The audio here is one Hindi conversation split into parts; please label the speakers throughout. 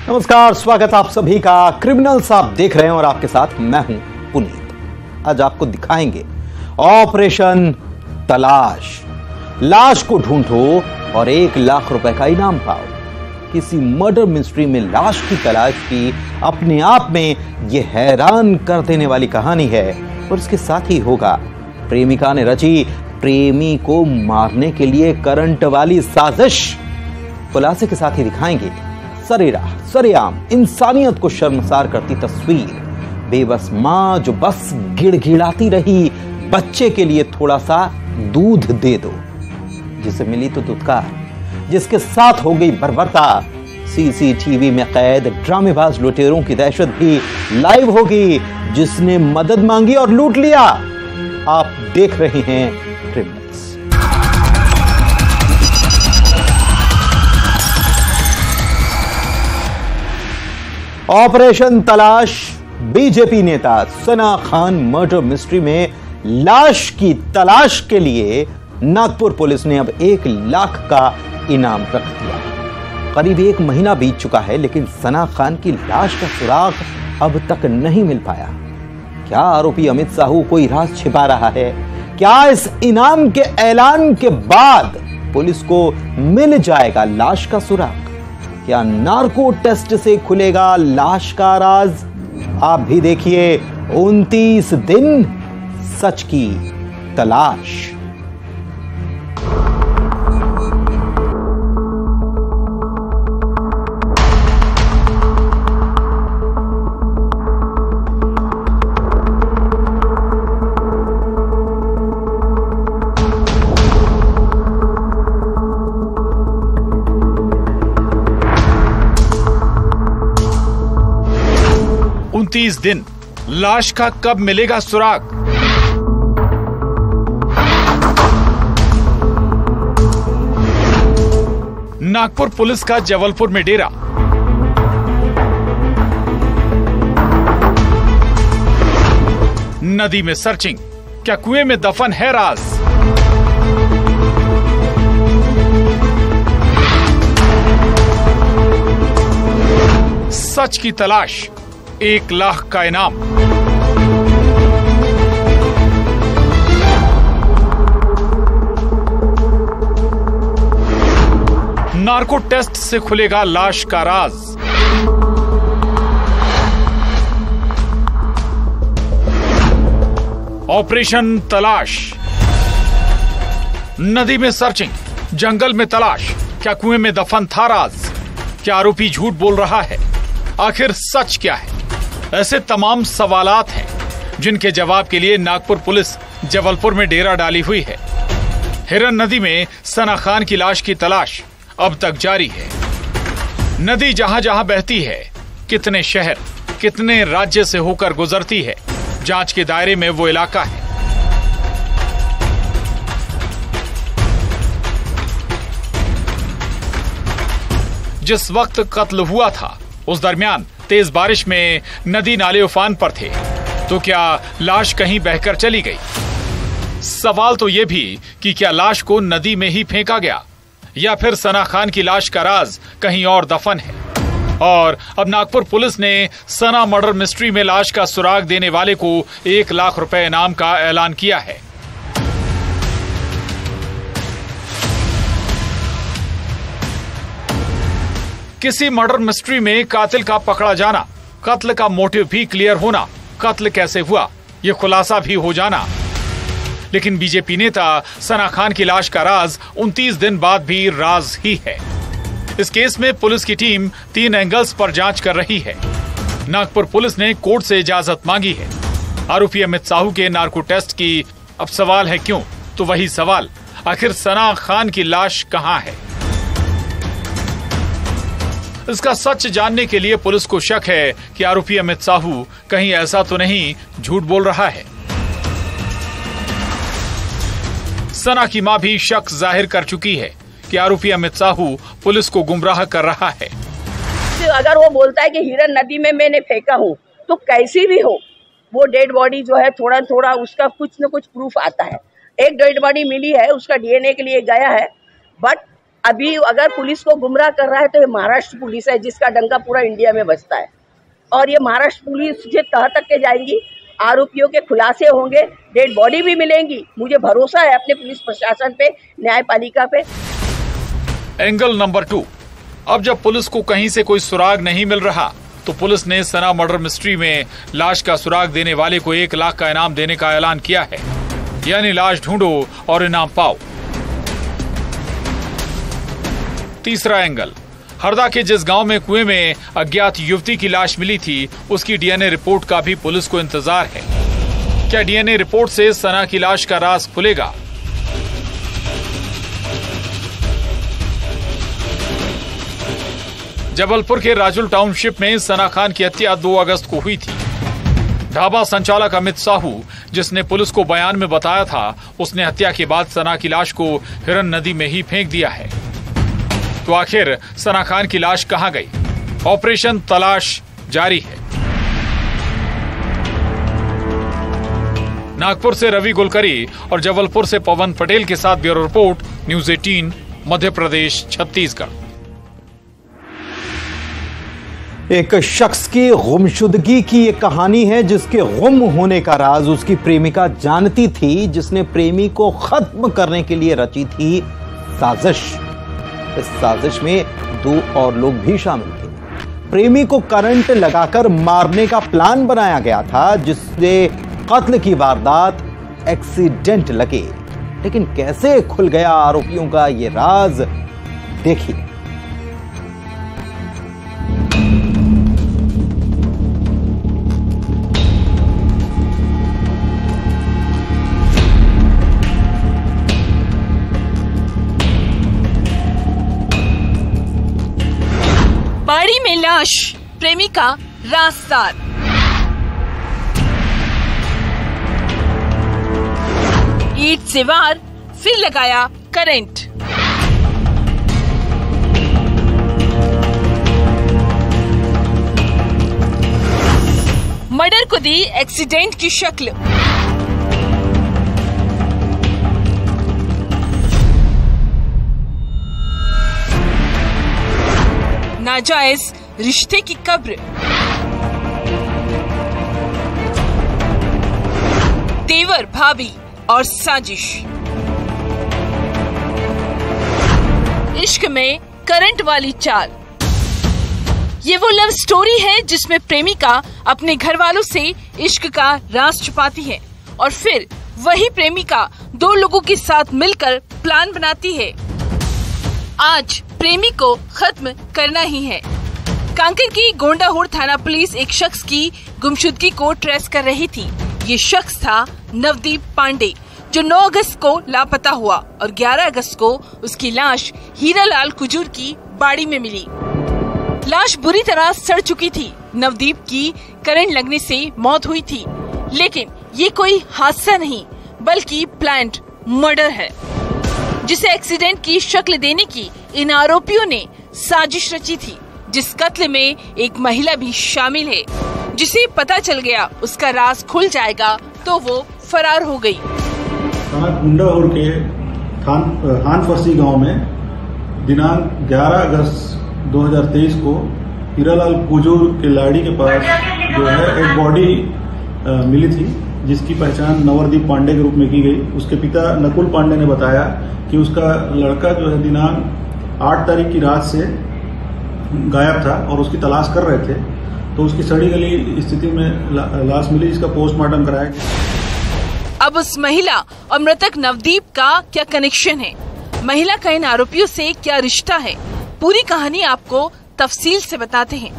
Speaker 1: नमस्कार, स्वागत आप सभी का। क्रिमिनल्स आप देख रहे हैं और आपके साथ मैं हूं पुनीत। आज आपको दिखाएंगे ऑपरेशन तलाश। लाश को ढूंढो और 1 लाख रुपए का इनाम पाओ। किसी मर्डर मिस्ट्री में लाश की तलाश की अपने आप में यह हैरान कर देने वाली कहानी है। और इसके साथ ही होगा प्रेमिका ने रची प्रेमी को मारने के लिए करंट वाली साजिश। खुलासे के साथ ही दिखाएंगे सरेआम इंसानियत को शर्मसार करती तस्वीर। बेबस मां जो बस गिड़गिड़ाती रही, बच्चे के लिए थोड़ा सा दूध दे दो। जिसे मिली तो दुत्कार, जिसके साथ हो गई बर्बरता। सीसीटीवी में कैद ड्रामेबाज लुटेरों की दहशत भी लाइव होगी। जिसने मदद मांगी और लूट लिया। आप देख रहे हैं क्रिमिनल्स। ऑपरेशन तलाश। बीजेपी नेता सना खान मर्डर मिस्ट्री में लाश की तलाश के लिए नागपुर पुलिस ने अब 1 लाख का इनाम रख दिया। करीब 1 महीना बीत चुका है, लेकिन सना खान की लाश का सुराग अब तक नहीं मिल पाया। क्या आरोपी अमित साहू कोई राज छिपा रहा है? क्या इस इनाम के ऐलान के बाद पुलिस को मिल जाएगा लाश का सुराग? क्या नार्को टेस्ट से खुलेगा लाश का राज? आप भी देखिए 29 दिन सच की तलाश।
Speaker 2: दिन लाश का कब मिलेगा सुराग? नागपुर पुलिस का जबलपुर में डेरा। नदी में सर्चिंग, क्या कुएं में दफन है राज? सच की तलाश, 1 लाख का इनाम। नार्को टेस्ट से खुलेगा लाश का राज। ऑपरेशन तलाश। नदी में सर्चिंग, जंगल में तलाश, क्या कुएं में दफन था राज? क्या आरोपी झूठ बोल रहा है? आखिर सच क्या है? ऐसे तमाम सवालात हैं जिनके जवाब के लिए नागपुर पुलिस जबलपुर में डेरा डाली हुई है। हिरन नदी में सना खान की लाश की तलाश अब तक जारी है। नदी जहां जहां बहती है, कितने शहर, कितने राज्य से होकर गुजरती है, जांच के दायरे में वो इलाका है। जिस वक्त कत्ल हुआ था उस दरमियान तेज बारिश में नदी नाले उफान पर थे, तो क्या लाश कहीं बहकर चली गई? सवाल तो यह भी कि क्या लाश को नदी में ही फेंका गया या फिर सना खान की लाश का राज कहीं और दफन है। और अब नागपुर पुलिस ने सना मर्डर मिस्ट्री में लाश का सुराग देने वाले को 1 लाख रुपए इनाम का ऐलान किया है। किसी मर्डर मिस्ट्री में कातिल का पकड़ा जाना, कत्ल का मोटिव भी क्लियर होना, कत्ल कैसे हुआ यह खुलासा भी हो जाना। लेकिन बीजेपी नेता सना खान की लाश का राज 29 दिन बाद भी राज ही है। इस केस में पुलिस की टीम 3 एंगल्स पर जांच कर रही है। नागपुर पुलिस ने कोर्ट से इजाजत मांगी है आरोपी अमित साहू के नार्को टेस्ट की। अब सवाल है क्यों? तो वही सवाल, आखिर सना खान की लाश कहां है? इसका सच जानने के लिए पुलिस को शक है कि आरोपी अमित साहू कहीं ऐसा तो नहीं झूठ बोल रहा है। सना की मां भी शक जाहिर कर चुकी है कि आरोपी अमित साहू पुलिस को गुमराह कर रहा है।
Speaker 3: अगर वो बोलता है कि हिरन नदी में मैंने फेंका हूँ, तो कैसी भी हो वो डेड बॉडी जो है थोड़ा थोड़ा उसका कुछ न कुछ प्रूफ आता है। एक डेड बॉडी मिली है, उसका डीएनए के लिए गया है, बट अभी अगर पुलिस को गुमराह कर रहा है तो ये महाराष्ट्र पुलिस है जिसका डंका पूरा इंडिया में बजता है। और ये महाराष्ट्र पुलिस जे तह तक के जाएंगी, आरोपियों के खुलासे होंगे, डेड बॉडी भी मिलेंगी। मुझे भरोसा है अपने पुलिस प्रशासन पे, न्यायपालिका पे।
Speaker 2: एंगल नंबर 2, अब जब पुलिस को कहीं से कोई सुराग नहीं मिल रहा तो पुलिस ने सना मर्डर मिस्ट्री में लाश का सुराग देने वाले को 1 लाख का इनाम देने का ऐलान किया है। यानी लाश ढूंढो और इनाम पाओ। तीसरा एंगल, हरदा के जिस गांव में कुएं में अज्ञात युवती की लाश मिली थी उसकी डीएनए रिपोर्ट का भी पुलिस को इंतजार है। क्या डीएनए रिपोर्ट से सना की लाश का राज खुलेगा? जबलपुर के राजुल टाउनशिप में सना खान की हत्या 2 अगस्त को हुई थी। ढाबा संचालक अमित साहू, जिसने पुलिस को बयान में बताया था, उसने हत्या के बाद सना की लाश को हिरन नदी में ही फेंक दिया है। तो आखिर सना खान की लाश कहां गई? ऑपरेशन तलाश जारी है। नागपुर से रवि गुलकरी और जबलपुर से पवन पटेल के साथ bureau report, news 18, Madhya Pradesh, Chhattisgarh.
Speaker 1: एक शख्स की गुमशुदगी की ये कहानी है जिसके गुम होने का राज उसकी प्रेमिका जानती थी, जिसने प्रेमी को खत्म करने के लिए रची थी साजिश। इस साजिश में 2 और लोग भी शामिल थे। प्रेमी को करंट लगाकर मारने का प्लान बनाया गया था, जिससे कत्ल की वारदात एक्सीडेंट लगे। लेकिन कैसे खुल गया आरोपियों का ये राज, देखिए।
Speaker 4: बाड़ी में लाश, प्रेमिका राजदार। ईंट से वार, फिर लगाया करंट। मर्डर को दी एक्सीडेंट की शक्ल। नाजायज रिश्ते की कब्र। तेवर, भाभी और साजिश। इश्क में करंट वाली चाल। ये वो लव स्टोरी है जिसमें प्रेमिका अपने घर वालों से इश्क का राज छुपाती है और फिर वही प्रेमिका 2 लोगों के साथ मिलकर प्लान बनाती है। आज प्रेमी को खत्म करना ही है। कांकेर की गोंडाहोड़ थाना पुलिस एक शख्स की गुमशुदगी को ट्रेस कर रही थी। ये शख्स था नवदीप पांडे, जो 9 अगस्त को लापता हुआ और 11 अगस्त को उसकी लाश हीरालाल कुजूर की बाड़ी में मिली। लाश बुरी तरह सड़ चुकी थी। नवदीप की करंट लगने से मौत हुई थी, लेकिन ये कोई हादसा नहीं बल्कि प्लान्ड मर्डर है, जिसे एक्सीडेंट की शक्ल देने की इन आरोपियों ने साजिश रची थी, जिस कत्ल में एक महिला भी शामिल है। जिसे पता चल गया उसका राज खुल जाएगा तो वो फरार हो गई।
Speaker 5: गोंडाहोड़ के हानफसी गांव में दिनांक 11 अगस्त 2023 को हीरालाल कुजूर के लाड़ी के पास जो है एक बॉडी मिली थी, जिसकी पहचान नवदीप पांडे के रूप में की गई। उसके पिता नकुल पांडे ने बताया कि उसका लड़का जो है दिनांक 8 तारीख की रात से गायब था और उसकी तलाश कर रहे थे, तो उसकी सड़ी गली स्थिति में लाश मिली, जिसका पोस्टमार्टम कराया गया।
Speaker 4: अब उस महिला और मृतक नवदीप का क्या कनेक्शन है? महिला का इन आरोपियों से क्या रिश्ता है? पूरी कहानी आपको तफसील से बताते हैं।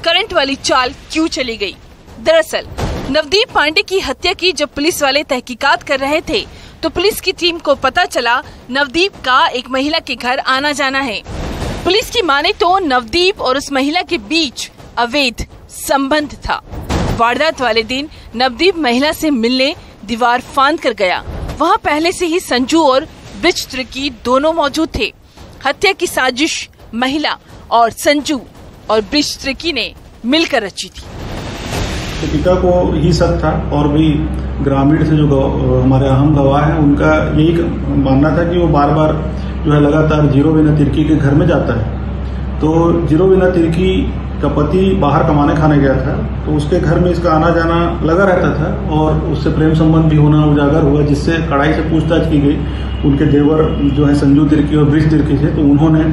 Speaker 4: करंट वाली चाल क्यों चली गई? दरअसल नवदीप पांडे की हत्या की जब पुलिस वाले तहकीकात कर रहे थे तो पुलिस की टीम को पता चला नवदीप का एक महिला के घर आना जाना है। पुलिस की माने तो नवदीप और उस महिला के बीच अवैध संबंध था। वारदात वाले दिन नवदीप महिला से मिलने दीवार फांद कर गया। वहाँ पहले से ही संजू और ब्रिज त्रिकी दोनों मौजूद थे। हत्या की साजिश महिला और संजू और ब्रिज त्रिकी ने मिलकर रची थी।
Speaker 5: तो पिता को ही शक था और भी ग्रामीण से जो हमारे अहम गवाह हैं उनका यही मानना था कि वो बार बार जो है लगातार जीरोबिना तिर्की के घर में जाता है। तो जीरोबिना तिर्की का पति बाहर कमाने खाने गया था, तो उसके घर में इसका आना जाना लगा रहता था और उससे प्रेम संबंध भी होना उजागर हुआ, जिससे कड़ाई से पूछताछ की गई। उनके देवर जो है संजू तिर्की और ब्रिज तिर्की थे, तो उन्होंने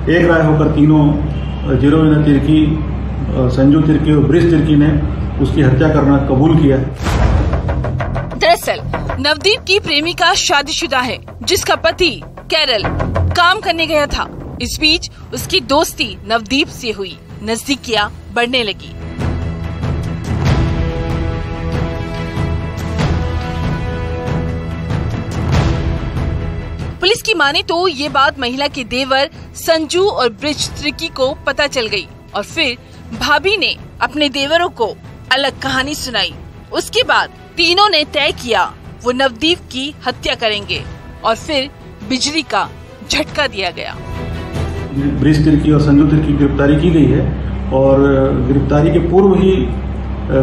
Speaker 5: एक राय होकर तीनों जीरोबिना तिर्की, संजू तिर्की और ब्रिज तिर्की ने उसकी हत्या करना कबूल किया।
Speaker 4: दरअसल नवदीप की प्रेमिका शादीशुदा है, जिसका पति केरल काम करने गया था। इस बीच उसकी दोस्ती नवदीप से हुई, नजदीकियां बढ़ने लगी। पुलिस की माने तो ये बात महिला के देवर संजू और ब्रिज तिर्की को पता चल गई और फिर भाभी ने अपने देवरों को अलग कहानी सुनाई। उसके बाद तीनों ने तय किया वो नवदीप की हत्या करेंगे और फिर बिजली का झटका दिया गया।
Speaker 5: ब्रिज तिर्की और संजू तिर्की की गिरफ्तारी की गई है और गिरफ्तारी के पूर्व ही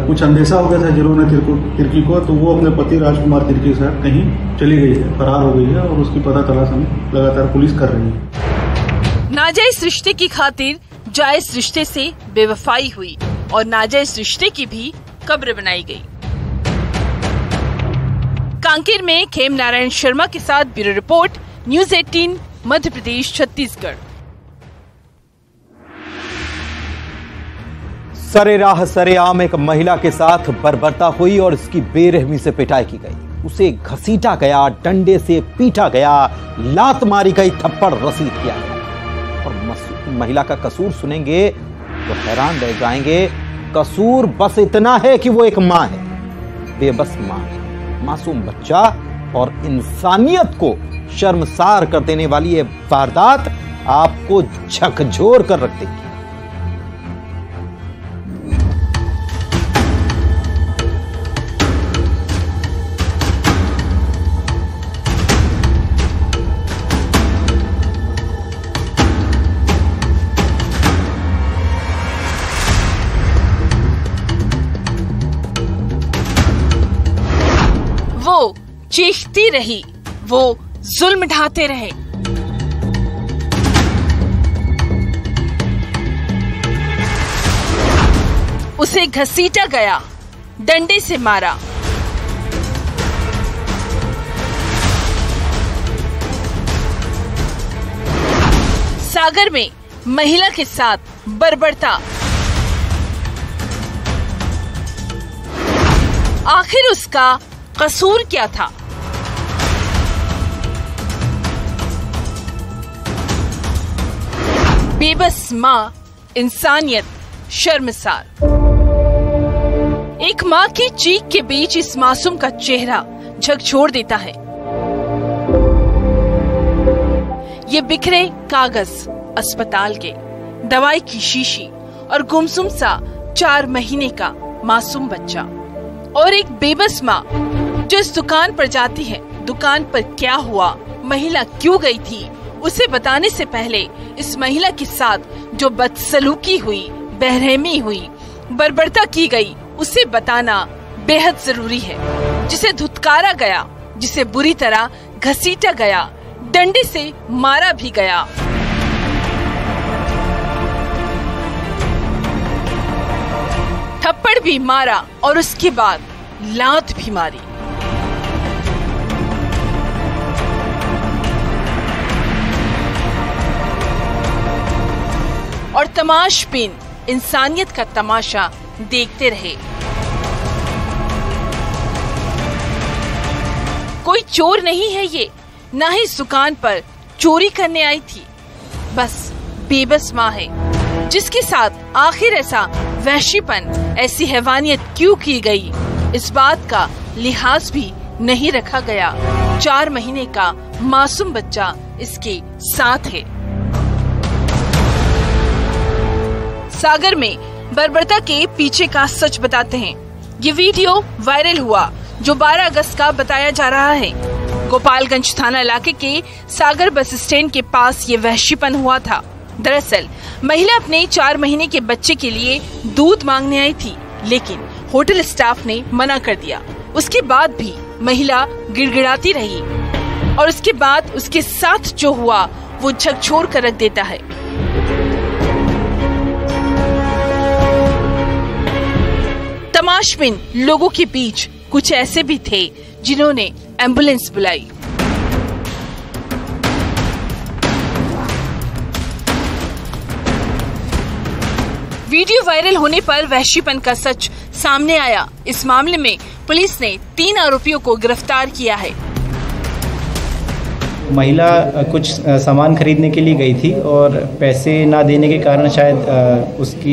Speaker 5: कुछ अंदेशा हो गया था जीरोबिना तिर्की को, तो वो अपने पति राजकुमार तिर्की के साथ कहीं चली गई है, फरार हो गई है और उसकी पता तलाश लगातार पुलिस कर रही है।
Speaker 4: नाजायज रिश्ते की खातिर जायज रिश्ते से बेवफाई हुई और नाजायज रिश्ते की भी कब्र बनाई गई। कांकेर में खेम नारायण शर्मा के साथ bureau report, news 18 Madhya Pradesh Chhattisgarh.
Speaker 1: सरेराह सरेआम एक महिला के साथ बर्बरता हुई और इसकी बेरहमी से पिटाई की गई। उसे घसीटा गया, डंडे से पीटा गया, लात मारी गई, थप्पड़ रसीद किया गया। और महिला का कसूर सुनेंगे तो हैरान रह जाएंगे। कसूर बस इतना है कि वो एक मां है, बेबस मां है। मासूम बच्चा और इंसानियत को शर्मसार कर देने वाली ये वारदात आपको झकझोर कर रख देगी।
Speaker 4: वो चीखती रही, वो जुल्म ढाते रहे। उसे घसीटा गया, डंडे से मारा। सागर में महिला के साथ बर्बरता। आखिर उसका कसूर क्या था? बेबस मां, इंसानियत शर्मसार। एक मां की चीख के बीच इस मासूम का चेहरा झकझोर देता है। ये बिखरे कागज, अस्पताल के, दवाई की शीशी और गुमसुम सा 4 महीने का मासूम बच्चा और एक बेबस मां जो इस दुकान पर जाती है। दुकान पर क्या हुआ, महिला क्यों गई थी, उसे बताने से पहले इस महिला के साथ जो बदसलूकी हुई, बेरहमी हुई, बर्बरता की गई, उसे बताना बेहद जरूरी है। जिसे धुतकारा गया, जिसे बुरी तरह घसीटा गया, डंडे से मारा भी गया। थप्पड़ भी मारा और उसके बाद लात भी मारी। और तमाशबीन इंसानियत का तमाशा देखते रहे। कोई चोर नहीं है ये, ना ही इस दुकान पर चोरी करने आई थी। बस बेबस माँ है जिसके साथ आखिर ऐसा वहशीपन, ऐसी हैवानियत क्यों की गई, इस बात का लिहाज भी नहीं रखा गया। 4 महीने का मासूम बच्चा इसके साथ है। सागर में बर्बरता के पीछे का सच बताते हैं। ये वीडियो वायरल हुआ जो 12 अगस्त का बताया जा रहा है। गोपालगंज थाना इलाके के सागर बस स्टैंड के पास ये वहशीपन हुआ था। दरअसल महिला अपने 4 महीने के बच्चे के लिए दूध मांगने आई थी, लेकिन होटल स्टाफ ने मना कर दिया। उसके बाद भी महिला गिड़गिड़ाती रही। और उसके बाद उसके साथ जो हुआ वो झकझोर कर रख देता है। तमाशबिन लोगों के बीच कुछ ऐसे भी थे जिन्होंने एम्बुलेंस बुलाई। वीडियो वायरल होने पर वहशीपन का सच सामने आया। इस मामले में पुलिस ने 3 आरोपियों को गिरफ्तार किया है।
Speaker 6: महिला कुछ सामान खरीदने के लिए गई थी और पैसे ना देने के कारण शायद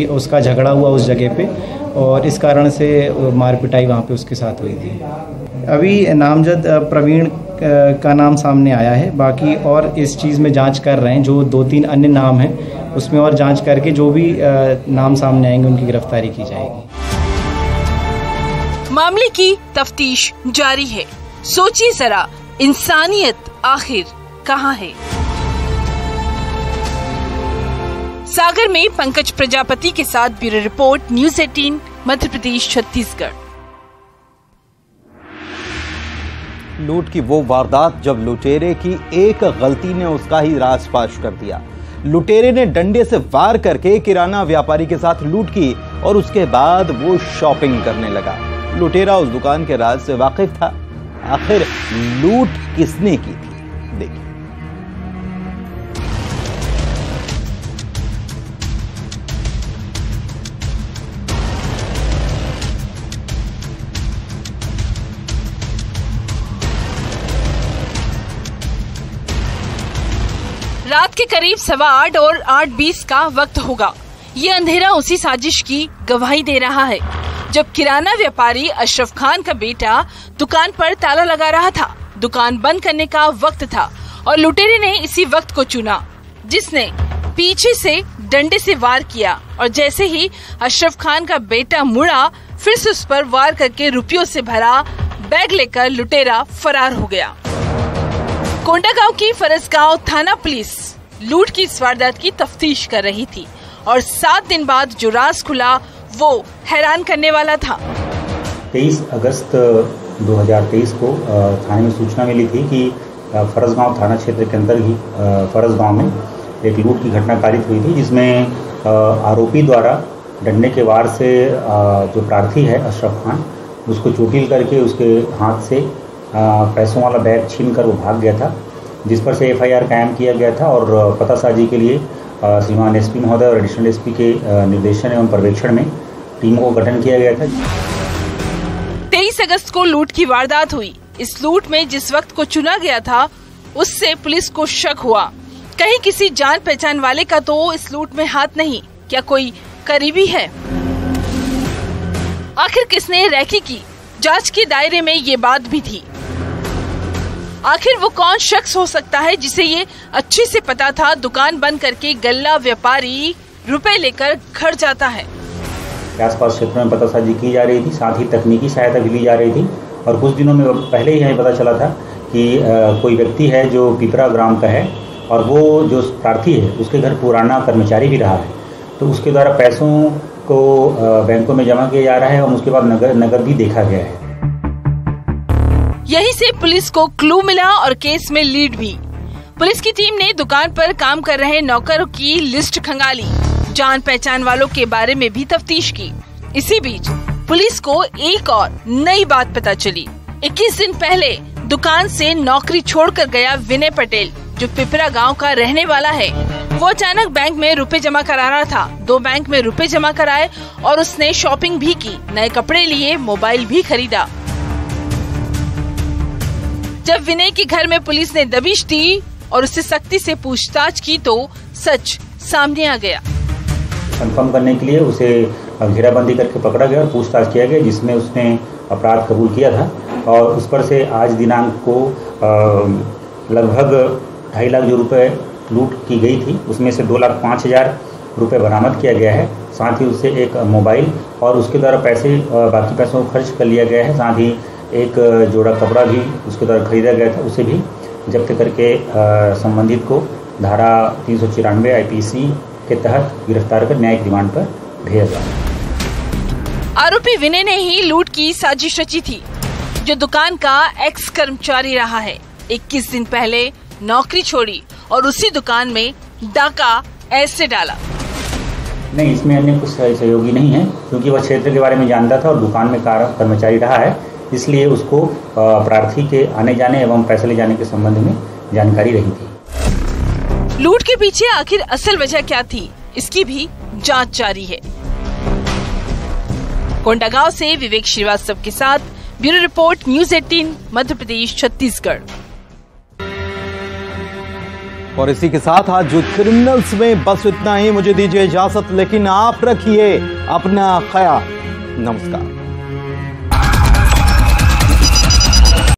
Speaker 6: उसका झगड़ा हुआ उस जगह पे, और इस कारण से मार पिटाई वहाँ पे उसके साथ हुई थी। अभी नामजद प्रवीण का नाम सामने आया है, बाकी और इस चीज़ में जांच कर रहे हैं। जो 2-3 अन्य नाम हैं उसमें और जांच करके जो भी नाम सामने आएंगे उनकी गिरफ्तारी की जाएगी।
Speaker 4: मामले की तफ्तीश जारी है। सोचिए जरा, इंसानियत आखिर कहाँ है? सागर में पंकज प्रजापति के साथ bureau report, news 18, Madhya Pradesh, Chhattisgarh.
Speaker 1: लूट की वो वारदात जब लुटेरे की एक गलती ने उसका ही राज फाश कर दिया। लुटेरे ने डंडे से वार करके किराना व्यापारी के साथ लूट की और उसके बाद वो शॉपिंग करने लगा। लुटेरा उस दुकान के राज से वाकिफ था। आखिर लूट किसने की थी, देखिए।
Speaker 4: रात के करीब 8:15 और 8:20 का वक्त होगा। ये अंधेरा उसी साजिश की गवाही दे रहा है जब किराना व्यापारी अशरफ खान का बेटा दुकान पर ताला लगा रहा था। दुकान बंद करने का वक्त था और लुटेरे ने इसी वक्त को चुना, जिसने पीछे से डंडे से वार किया और जैसे ही अशरफ खान का बेटा मुड़ा, फिर से उस पर वार करके रुपयों से भरा बैग लेकर लुटेरा फरार हो गया। कोंडागांव की फरसगांव थाना पुलिस लूट की इस वारदात की तफ्तीश कर रही थी और 7 दिन बाद जो राज खुला वो हैरान करने वाला था।
Speaker 7: 23 अगस्त 2023 को थाने में सूचना मिली थी कि फरसगांव थाना क्षेत्र के अंदर ही फरसगांव में एक लूट की घटना कारित हुई थी, जिसमें आरोपी द्वारा डंडे के वार से जो प्रार्थी है अशरफ खान, उसको चोटिल करके उसके हाथ से पैसों वाला बैग छीनकर वो भाग गया था, जिस पर से FIR कायम किया गया था और पतासाजी के लिए श्रीमान SP महोदय और एडिशनल SP के निर्देशन एवं पर्यवेक्षण में टीमों का गठन किया गया था।
Speaker 4: 23 अगस्त को लूट की वारदात हुई। इस लूट में जिस वक्त को चुना गया था उससे पुलिस को शक हुआ, कहीं किसी जान पहचान वाले का तो इस लूट में हाथ नहीं, क्या कोई करीबी है? आखिर किसने रैकी की? जांच के दायरे में ये बात भी थी। आखिर वो कौन शख्स हो सकता है जिसे ये अच्छे से पता था दुकान बंद करके गल्ला व्यापारी रुपए लेकर घर जाता है।
Speaker 7: आसपास क्षेत्रों में पतासाजी की जा रही थी, साथ ही तकनीकी सहायता भी ली जा रही थी और कुछ दिनों में पहले ही हमें पता चला था कि कोई व्यक्ति है जो पिपरा ग्राम का है और वो जो प्रार्थी है उसके घर पुराना कर्मचारी भी रहा है, तो उसके द्वारा पैसों को बैंकों में जमा किया जा रहा है और उसके बाद नगद भी देखा गया है।
Speaker 4: यहीं से पुलिस को क्लू मिला और केस में लीड भी। पुलिस की टीम ने दुकान पर काम कर रहे नौकरों की लिस्ट खंगाली, जान पहचान वालों के बारे में भी तफ्तीश की। इसी बीच पुलिस को एक और नई बात पता चली। 21 दिन पहले दुकान से नौकरी छोड़कर गया विनय पटेल, जो पिपरा गांव का रहने वाला है, वो अचानक बैंक में रुपए जमा करा रहा था। 2 बैंक में रुपए जमा कराए और उसने शॉपिंग भी की, नए कपड़े लिए, मोबाइल भी खरीदा। जब विनय के घर में पुलिस ने दबिश दी और उससे सख्ती से पूछताछ की तो सच सामने आ गया।
Speaker 7: कंफर्म करने के लिए उसे घेराबंदी करके पकड़ा गया और पूछताछ किया गया, जिसमें उसने अपराध कबूल किया था और उस पर से आज दिनांक को लगभग 2.5 लाख जो रुपए लूट की गई थी उसमें से 2,05,000 रुपये बरामद किया गया है। साथ ही उससे एक मोबाइल और उसके द्वारा बाकी पैसों को खर्च कर लिया गया है। साथ ही एक जोड़ा कपड़ा भी उसके द्वारा खरीदा गया था, उसे भी जब्त करके संबंधित को धारा 394 IPC के तहत गिरफ्तार कर न्यायिक रिमांड पर भेजा।
Speaker 4: आरोपी विनय ने ही लूट की साजिश रची थी, जो दुकान का एक्स कर्मचारी रहा है। 21 दिन पहले नौकरी छोड़ी और उसी दुकान में डाका ऐसे डाला।
Speaker 7: नहीं, इसमें अन्य कुछ सहयोगी नहीं है, क्योंकि वह क्षेत्र के बारे में जानता था और दुकान में कर्मचारी रहा है, इसलिए उसको प्रार्थी के आने जाने एवं पैसे ले जाने के संबंध में जानकारी रही थी।
Speaker 4: लूट के पीछे आखिर असल वजह क्या थी, इसकी भी जांच जारी है। कोंडागांव से विवेक श्रीवास्तव के साथ bureau report, news 18, Madhya Pradesh, Chhattisgarh.
Speaker 1: और इसी के साथ आज जो क्रिमिनल्स में बस इतना ही। मुझे दीजिए इजाजत, लेकिन आप रखिए अपना ख्याल। नमस्कार।